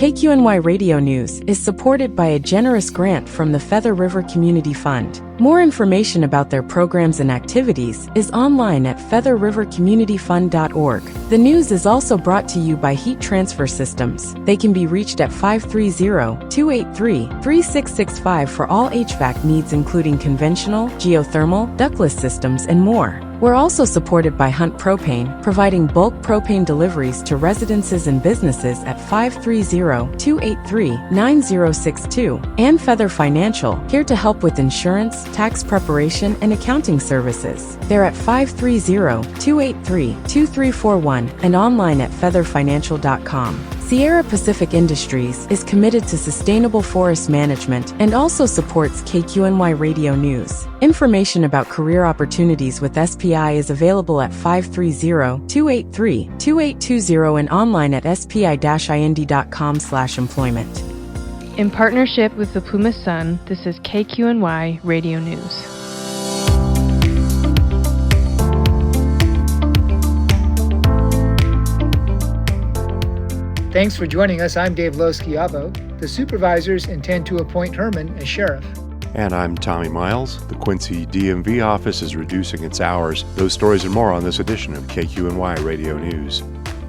KQNY Radio News is supported by a generous grant from the Feather River Community Fund. More information about their programs and activities is online at featherrivercommunityfund.org. The news is also brought to you by Heat Transfer Systems. They can be reached at 530-283-3665 for all HVAC needs including conventional, geothermal, ductless systems, and more. We're also supported by Hunt Propane, providing bulk propane deliveries to residences and businesses at 530-283-9062, and Feather Financial, here to help with insurance, tax preparation, and accounting services. They're at 530-283-2341 and online at featherfinancial.com. Sierra Pacific Industries is committed to sustainable forest management and also supports KQNY Radio News. Information about career opportunities with SPI is available at 530-283-2820 and online at spi-ind.com/employment. In partnership with the Plumas Sun, this is KQNY Radio News. Thanks for joining us. I'm Dave Lo-Schiavo. The supervisors intend to appoint Hermann as sheriff. And I'm Tommy Miles. The Quincy DMV office is reducing its hours. Those stories and more on this edition of KQNY Radio News.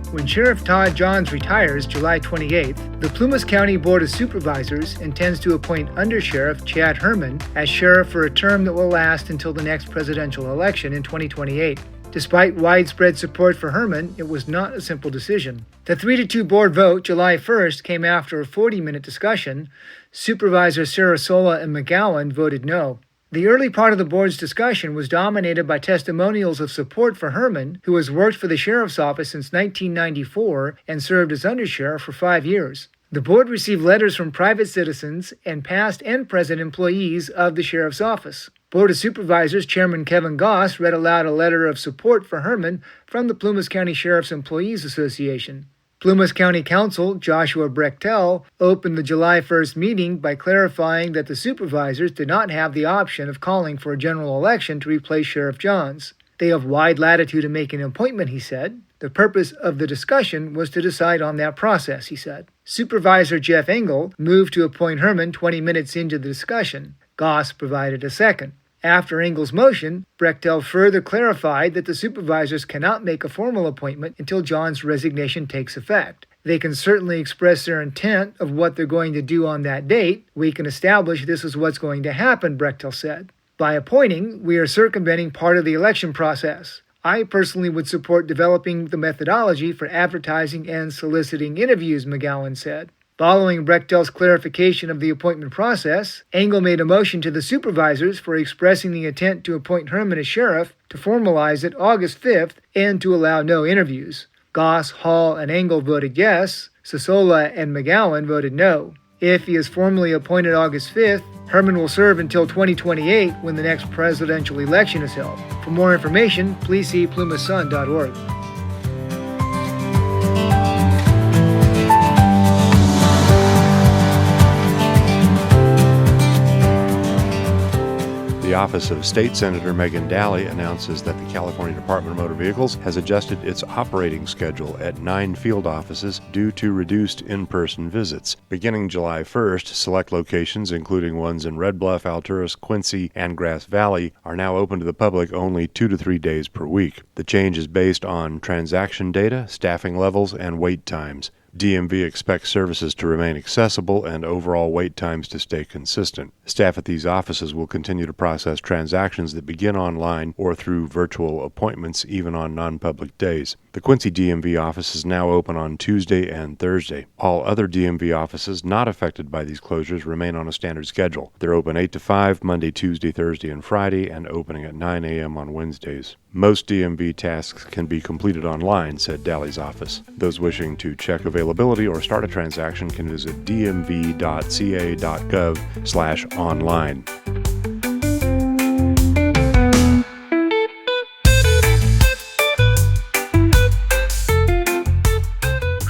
When Sheriff Todd Johns retires July 28th, the Plumas County Board of Supervisors intends to appoint Undersheriff Chad Hermann as sheriff for a term that will last until the next presidential election in 2028. Despite widespread support for Hermann, it was not a simple decision. The 3-2 board vote July 1st came after a 40-minute discussion. Supervisors Sarasola and McGowan voted no. The early part of the board's discussion was dominated by testimonials of support for Hermann, who has worked for the sheriff's office since 1994 and served as undersheriff for 5 years. The board received letters from private citizens and past and present employees of the sheriff's office. Board of Supervisors Chairman Kevin Goss read aloud a letter of support for Hermann from the Plumas County Sheriff's Employees Association. Plumas County Counsel Joshua Brechtel opened the July 1st meeting by clarifying that the supervisors did not have the option of calling for a general election to replace Sheriff Johns. They have wide latitude in making an appointment, he said. The purpose of the discussion was to decide on that process, he said. Supervisor Jeff Engel moved to appoint Hermann 20 minutes into the discussion. Goss provided a second. After Engel's motion, Brechtel further clarified that the supervisors cannot make a formal appointment until John's resignation takes effect. They can certainly express their intent of what they're going to do on that date. We can establish this is what's going to happen, Brechtel said. By appointing, we are circumventing part of the election process. I personally would support developing the methodology for advertising and soliciting interviews, McGowan said. Following Brechtel's clarification of the appointment process, Engel made a motion to the supervisors for expressing the intent to appoint Hermann as sheriff, to formalize it August 5th, and to allow no interviews. Goss, Hall, and Engel voted yes. Sasola and McGowan voted no. If he is formally appointed August 5th, Hermann will serve until 2028 when the next presidential election is held. For more information, please see plumasun.org. The Office of State Senator Megan Daly announces that the California Department of Motor Vehicles has adjusted its operating schedule at 9 field offices due to reduced in-person visits. Beginning July 1st, select locations, including ones in Red Bluff, Alturas, Quincy, and Grass Valley, are now open to the public only 2 to 3 days per week. The change is based on transaction data, staffing levels, and wait times. DMV expects services to remain accessible and overall wait times to stay consistent. Staff at these offices will continue to process transactions that begin online or through virtual appointments, even on non-public days. The Quincy DMV office is now open on Tuesday and Thursday. All other DMV offices not affected by these closures remain on a standard schedule. They're open 8 to 5 Monday, Tuesday, Thursday, and Friday, and opening at 9 a.m. on Wednesdays. Most DMV tasks can be completed online, said Daly's office. Those wishing to check availability or start a transaction can visit dmv.ca.gov/online.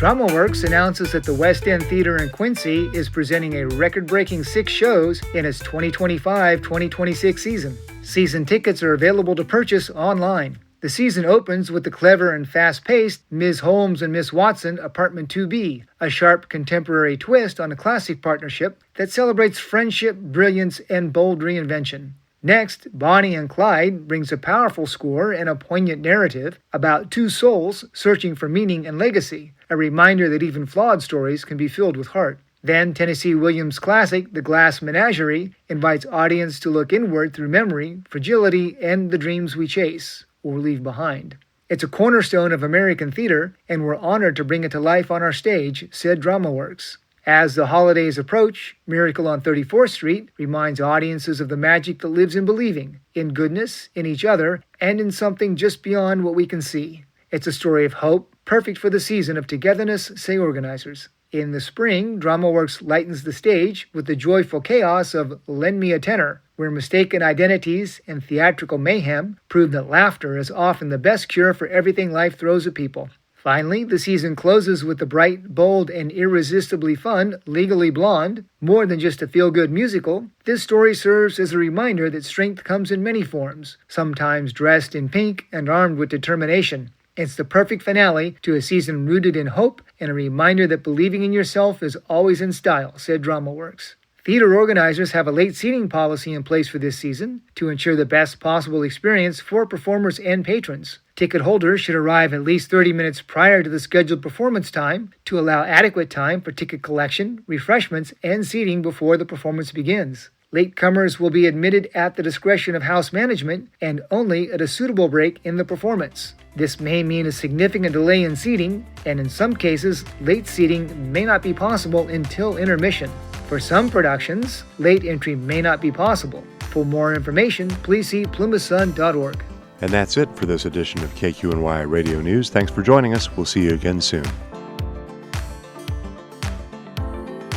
DramaWorks announces that the West End Theater in Quincy is presenting a record-breaking 6 shows in its 2025-2026 season. Season tickets are available to purchase online. The season opens with the clever and fast-paced Ms. Holmes and Miss Watson Apartment 2B, a sharp contemporary twist on a classic partnership that celebrates friendship, brilliance, and bold reinvention. Next, Bonnie and Clyde brings a powerful score and a poignant narrative about two souls searching for meaning and legacy, a reminder that even flawed stories can be filled with heart. Then Tennessee Williams' classic, The Glass Menagerie, invites audience to look inward through memory, fragility, and the dreams we chase or leave behind. It's a cornerstone of American theater, and we're honored to bring it to life on our stage, said DramaWorks. As the holidays approach, Miracle on 34th Street reminds audiences of the magic that lives in believing, in goodness, in each other, and in something just beyond what we can see. It's a story of hope, perfect for the season of togetherness, say organizers. In the spring, DramaWorks lightens the stage with the joyful chaos of Lend Me a Tenor, where mistaken identities and theatrical mayhem prove that laughter is often the best cure for everything life throws at people. Finally, the season closes with the bright, bold, and irresistibly fun Legally Blonde. More than just a feel-good musical, this story serves as a reminder that strength comes in many forms, sometimes dressed in pink and armed with determination. It's the perfect finale to a season rooted in hope and a reminder that believing in yourself is always in style, said DramaWorks. Theater organizers have a late seating policy in place for this season to ensure the best possible experience for performers and patrons. Ticket holders should arrive at least 30 minutes prior to the scheduled performance time to allow adequate time for ticket collection, refreshments, and seating before the performance begins. Latecomers will be admitted at the discretion of house management and only at a suitable break in the performance. This may mean a significant delay in seating, and in some cases, late seating may not be possible until intermission. For some productions, late entry may not be possible. For more information, please see plumasun.org. And that's it for this edition of KQNY Radio News. Thanks for joining us. We'll see you again soon.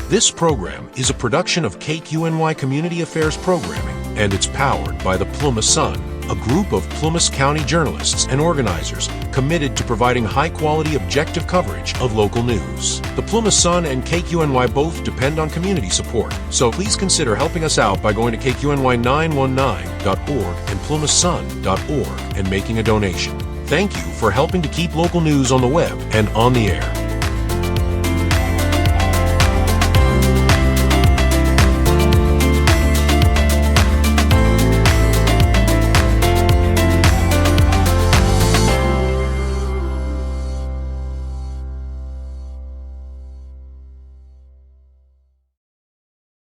This program is a production of KQNY Community Affairs Programming, and it's powered by the Plumas Sun, a group of Plumas County journalists and organizers committed to providing high-quality, objective coverage of local news. The Plumas Sun and KQNY both depend on community support, so please consider helping us out by going to KQNY919.org and plumasun.org and making a donation. Thank you for helping to keep local news on the web and on the air.